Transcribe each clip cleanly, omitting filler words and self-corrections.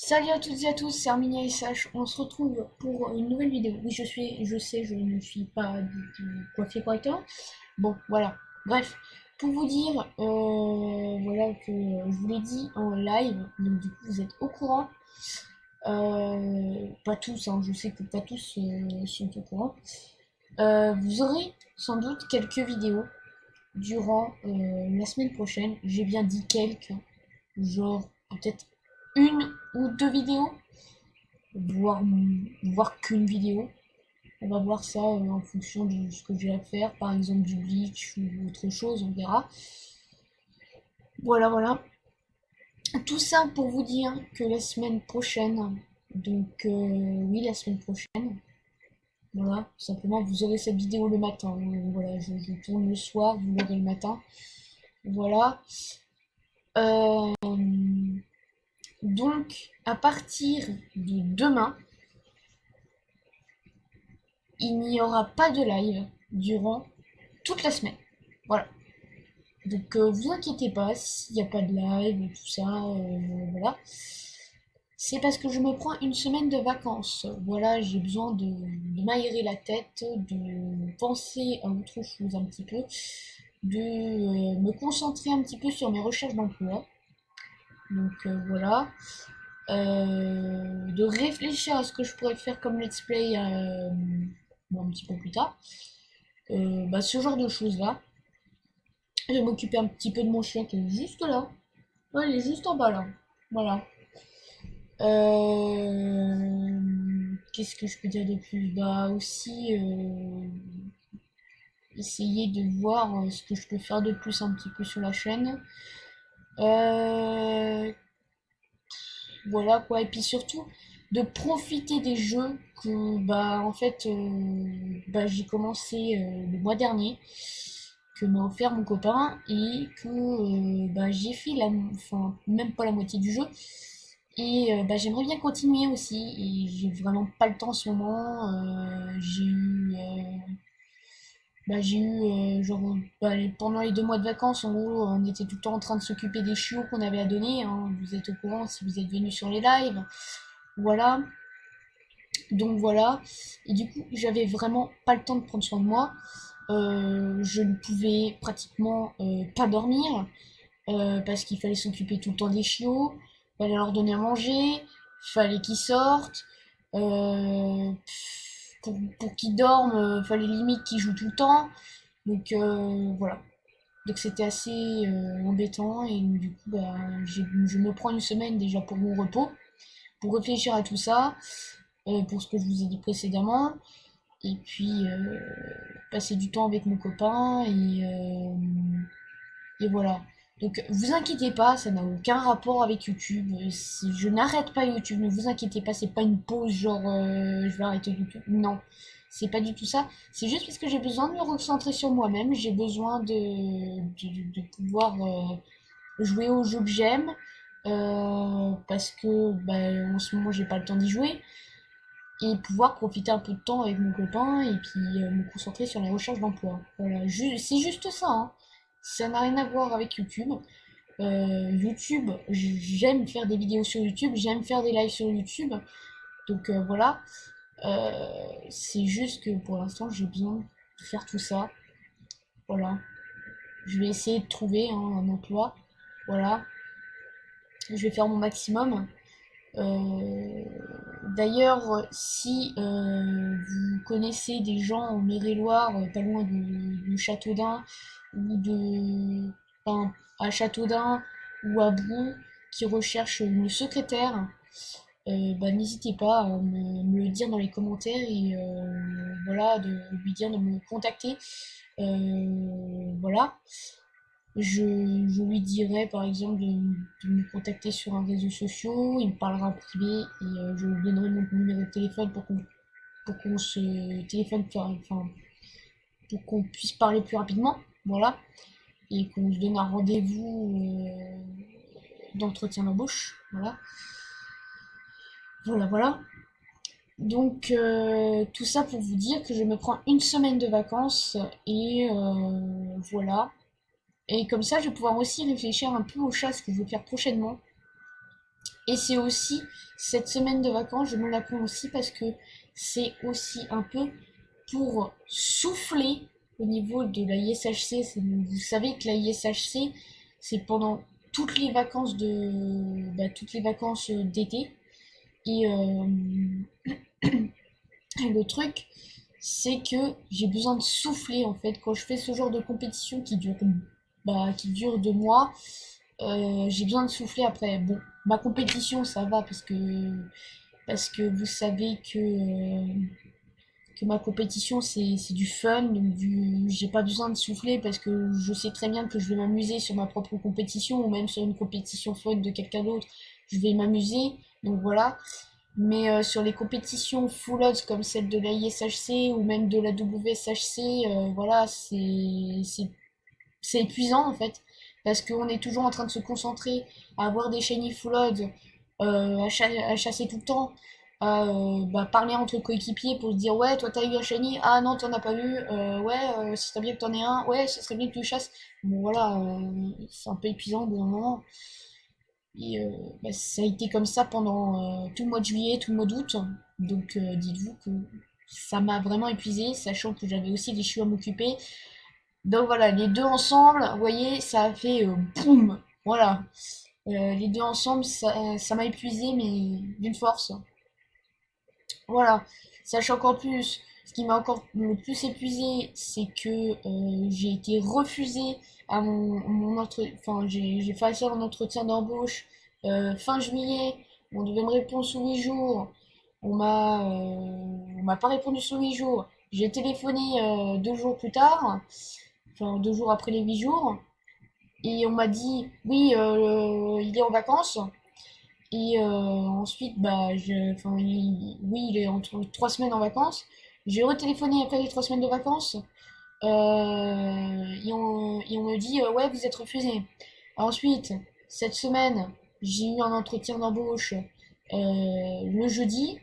Salut à toutes et à tous, c'est Arminia SH. On se retrouve pour une nouvelle vidéo. Oui, je sais, je ne suis pas du tout coiffée correctement. Bon, voilà. Bref, pour vous dire, voilà que je vous l'ai dit en live, donc du coup vous êtes au courant. Pas tous, hein, je sais que pas tous sont au courant. Vous aurez sans doute quelques vidéos durant la semaine prochaine. J'ai bien dit quelques, genre peut-être une ou deux vidéos voir, voir qu'une vidéo. On va voir ça en fonction de ce que j'ai à faire, par exemple du Bleach ou autre chose, on verra. Voilà, voilà. Tout ça pour vous dire que la semaine prochaine, donc oui, la semaine prochaine, voilà, tout simplement, vous aurez cette vidéo le matin. Voilà, je tourne le soir, vous l'aurez le matin. Voilà. Euh, donc, à partir de demain, il n'y aura pas de live durant toute la semaine. Voilà. Donc vous inquiétez pas s'il n'y a pas de live et tout ça, voilà. C'est parce que je me prends une semaine de vacances. Voilà, j'ai besoin de m'aérer la tête, de penser à autre chose un petit peu, de me concentrer un petit peu sur mes recherches d'emploi. Donc voilà. De réfléchir à ce que je pourrais faire comme let's play bon, un petit peu plus tard. Bah, ce genre de choses-là. Je vais m'occuper un petit peu de mon chien qui est juste là. Ouais, il est juste en bas là. Voilà. Qu'est-ce que je peux dire de plus? Bah aussi essayer de voir ce que je peux faire de plus un petit peu sur la chaîne. Euh, voilà quoi. Et puis surtout de profiter des jeux que bah en fait bah, j'ai commencé le mois dernier, que m'a offert mon copain et que bah, j'ai fait enfin même pas la moitié du jeu. Et bah, j'aimerais bien continuer aussi. Et j'ai vraiment pas le temps en ce moment. J'ai eu genre bah, pendant les 2 mois de vacances, en gros, on était tout le temps en train de s'occuper des chiots qu'on avait à donner, hein. Vous êtes au courant si vous êtes venus sur les lives. Voilà. Donc voilà. Et du coup, j'avais vraiment pas le temps de prendre soin de moi. Je ne pouvais pratiquement pas dormir parce qu'il fallait s'occuper tout le temps des chiots, fallait leur donner à manger, fallait qu'ils sortent, euh, pour qu'ils dorment, fallait limite qu'ils jouent tout le temps. Donc voilà. Donc c'était assez embêtant et du coup bah, je me prends une semaine déjà pour mon repos, pour réfléchir à tout ça, pour ce que je vous ai dit précédemment, et puis passer du temps avec mon copain et voilà. Donc vous inquiétez pas, ça n'a aucun rapport avec YouTube. Je n'arrête pas YouTube, ne vous inquiétez pas, c'est pas une pause genre je vais arrêter YouTube. Non, c'est pas du tout ça. C'est juste parce que j'ai besoin de me recentrer sur moi-même, j'ai besoin de pouvoir jouer aux jeux que j'aime. Parce que bah, en ce moment j'ai pas le temps d'y jouer et pouvoir profiter un peu de temps avec mon copain et puis me concentrer sur les recherches d'emploi. Voilà, c'est juste ça, hein. Ça n'a rien à voir avec YouTube. YouTube, j'aime faire des vidéos sur YouTube, j'aime faire des lives sur YouTube. Donc voilà. C'est juste que pour l'instant j'ai besoin de faire tout ça. Voilà. Je vais essayer de trouver hein, un emploi. Voilà. Je vais faire mon maximum. Euh, D'ailleurs, si vous connaissez des gens en Eure-et-Loire, pas loin de Châteaudun, ou enfin, à Châteaudun ou à Brou, qui recherchent une secrétaire, bah, n'hésitez pas à me le dire dans les commentaires et voilà, de lui dire de me contacter. Voilà. Je lui dirai par exemple de me contacter sur un réseau social, il me parlera en privé et je lui donnerai mon numéro de téléphone pour qu'on se téléphone, enfin, pour qu'on puisse parler plus rapidement, voilà, et qu'on se donne un rendez-vous d'entretien d'embauche, voilà. Voilà, voilà. Donc tout ça pour vous dire que je me prends une semaine de vacances et voilà. Et comme ça, je vais pouvoir aussi réfléchir un peu aux chasses que je veux faire prochainement. Et c'est aussi, cette semaine de vacances, je me la prends aussi parce que c'est aussi un peu pour souffler au niveau de la ISHC. Vous savez que la ISHC, c'est pendant toutes les vacances toutes les vacances d'été. Et le truc, c'est que j'ai besoin de souffler en fait quand je fais ce genre de compétition qui dure 2 mois. J'ai besoin de souffler après. Bon, ma compétition ça va parce que vous savez que ma compétition c'est du fun, donc j'ai pas besoin de souffler parce que je sais très bien que je vais m'amuser sur ma propre compétition ou même sur une compétition fun de quelqu'un d'autre, je vais m'amuser, donc voilà. Mais sur les compétitions full odds comme celle de la ISHC ou même de la WSHC, voilà, c'est épuisant en fait. Parce qu'on est toujours en train de se concentrer à avoir des shiny full odds, à chasser tout le temps, à parler entre coéquipiers pour se dire ouais, toi t'as eu un shiny, ah non, t'en as pas eu, ouais, ce serait bien que t'en aies un, ouais, ce serait bien que tu chasses. Bon voilà, c'est un peu épuisant au bout d'un moment. Et ça a été comme ça pendant tout le mois de juillet, tout le mois d'août. Donc dites-vous que ça m'a vraiment épuisé, sachant que j'avais aussi des chiots à m'occuper. Donc voilà, les deux ensemble, vous voyez, ça a fait boum. Voilà. Les deux ensemble, ça m'a épuisé, mais d'une force. Voilà. Sachant qu'en plus, ce qui m'a encore le plus épuisé, c'est que j'ai été refusée à enfin, j'ai fait un entretien d'embauche fin juillet. On devait me répondre sous 8 jours. On m'a pas répondu sous 8 jours. J'ai téléphoné 2 jours plus tard, enfin 2 jours après les 8 jours, et on m'a dit oui, il est en vacances. Et ensuite, enfin, oui, il est entre 3 semaines en vacances. J'ai retéléphoné après les 3 semaines de vacances. Et on me dit, ouais, vous êtes refusé. Ensuite, cette semaine, j'ai eu un entretien d'embauche le jeudi.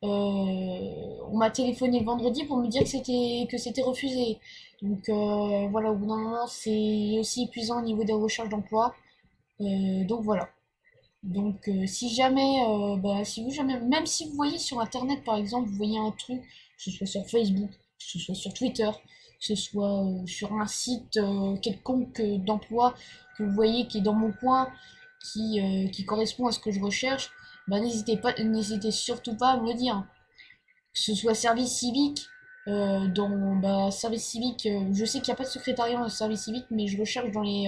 On m'a téléphoné le vendredi pour me dire que c'était refusé. Donc voilà, au bout d'un moment, c'est aussi épuisant au niveau des recherches d'emploi. Donc voilà. Donc, si jamais, si vous jamais, même si vous voyez sur Internet, par exemple, vous voyez un truc, que ce soit sur Facebook, que ce soit sur Twitter, que ce soit sur un site quelconque d'emploi que vous voyez qui est dans mon coin, qui correspond à ce que je recherche, n'hésitez surtout pas à me le dire. Que ce soit service civique, service civique, je sais qu'il n'y a pas de secrétariat dans le service civique, mais je recherche dans les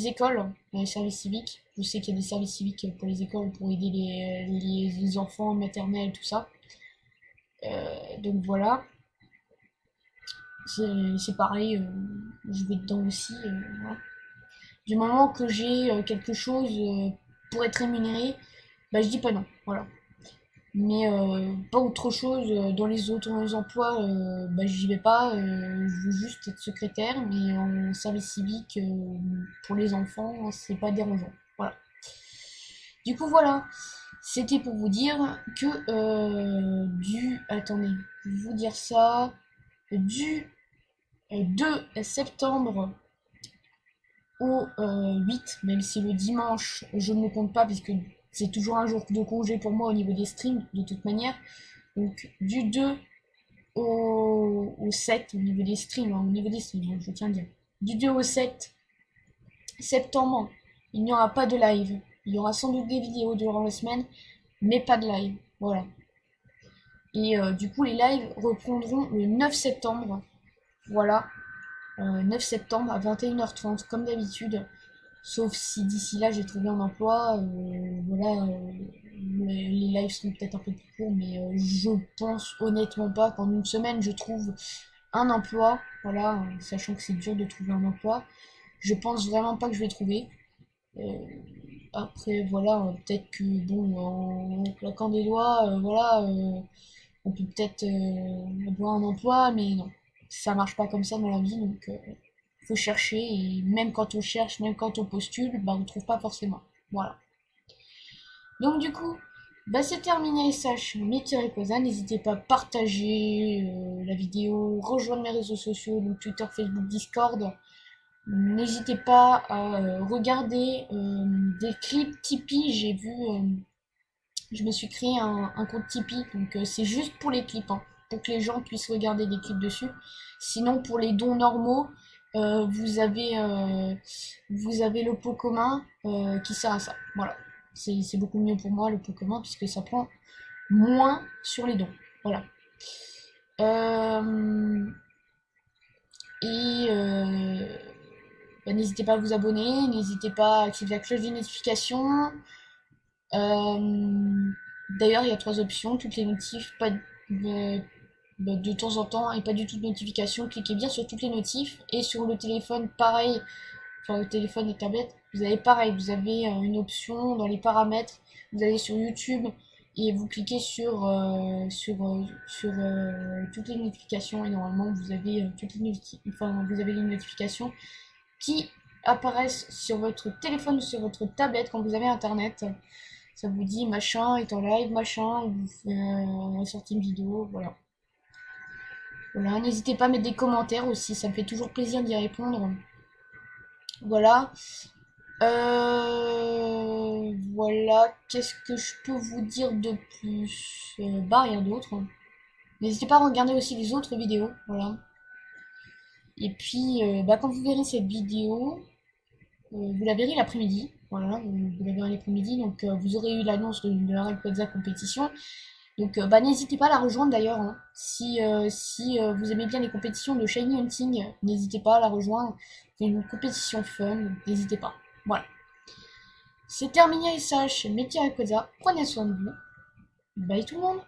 écoles, dans les services civiques. Je sais qu'il y a des services civiques pour les écoles, pour aider les enfants maternels, tout ça. Donc voilà, c'est pareil, je vais dedans aussi. Voilà. Du moment que j'ai quelque chose pour être rémunéré, je dis pas non. Voilà. Mais pas autre chose dans les autres emplois, j'y vais pas. Je veux juste être secrétaire, mais en service civique pour les enfants, c'est pas dérangeant. Voilà. Du coup, voilà. C'était pour vous dire que attendez, je vais vous dire ça. Du 2 septembre au 8, même si le dimanche, je ne le compte pas, puisque c'est toujours un jour de congé pour moi au niveau des streams, de toute manière. Donc, du 2 au 7, au niveau des streams, hein, au niveau des streams, je tiens à dire. Du 2 au 7 septembre, il n'y aura pas de live. Il y aura sans doute des vidéos durant la semaine, mais pas de live. Voilà. Et du coup, les lives reprendront le 9 septembre. Voilà. 9 septembre à 21h30, comme d'habitude. Sauf si d'ici là j'ai trouvé un emploi. Voilà. Les lives seront peut-être un peu plus courts, mais je pense honnêtement pas qu'en une semaine je trouve un emploi. Voilà. Sachant que c'est dur de trouver un emploi. Je pense vraiment pas que je vais trouver. Euh, Après, voilà, peut-être que, bon, en claquant des doigts, voilà, on peut peut-être avoir un emploi, mais non, ça marche pas comme ça dans la vie, donc faut chercher, et même quand on cherche, même quand on postule, on trouve pas forcément. Voilà. Donc du coup, c'est terminé SH Mythireposa. N'hésitez pas à partager la vidéo, rejoindre mes réseaux sociaux, donc Twitter, Facebook, Discord. N'hésitez pas à regarder des clips Tipeee. J'ai vu, je me suis créé un compte Tipeee, donc c'est juste pour les clips, hein, pour que les gens puissent regarder des clips dessus. Sinon, pour les dons normaux, euh, vous avez, euh, vous avez le pot commun qui sert à ça. Voilà, c'est beaucoup mieux pour moi le pot commun puisque ça prend moins sur les dons. Voilà. Euh, et bah, n'hésitez pas à vous abonner, n'hésitez pas à activer la cloche des notifications. Euh, D'ailleurs, il y a trois options, toutes les notifs, pas de temps en temps et pas du tout de notification. Cliquez bien sur toutes les notifs et sur le téléphone, pareil, enfin le téléphone et tablette, vous avez pareil, vous avez une option dans les paramètres, vous allez sur YouTube et vous cliquez sur toutes les notifications et normalement vous avez vous avez les notifications qui apparaissent sur votre téléphone ou sur votre tablette quand vous avez internet. Ça vous dit machin est en live, machin, vous fait sorti une vidéo, voilà. Voilà, n'hésitez pas à mettre des commentaires aussi, ça me fait toujours plaisir d'y répondre. Voilà. Voilà, qu'est-ce que je peux vous dire de plus? Bah, rien d'autre. N'hésitez pas à regarder aussi les autres vidéos, voilà. Et puis, bah, quand vous verrez cette vidéo, vous la verrez l'après-midi, voilà, vous la verrez l'après-midi, donc vous aurez eu l'annonce de la Rayquaza compétition. Donc, bah, n'hésitez pas à la rejoindre d'ailleurs, hein. Si vous aimez bien les compétitions de Shiny Hunting, n'hésitez pas à la rejoindre. C'est une compétition fun, n'hésitez pas. Voilà. C'est terminé, SH, Métier Rayquaza. Prenez soin de vous. Bye tout le monde!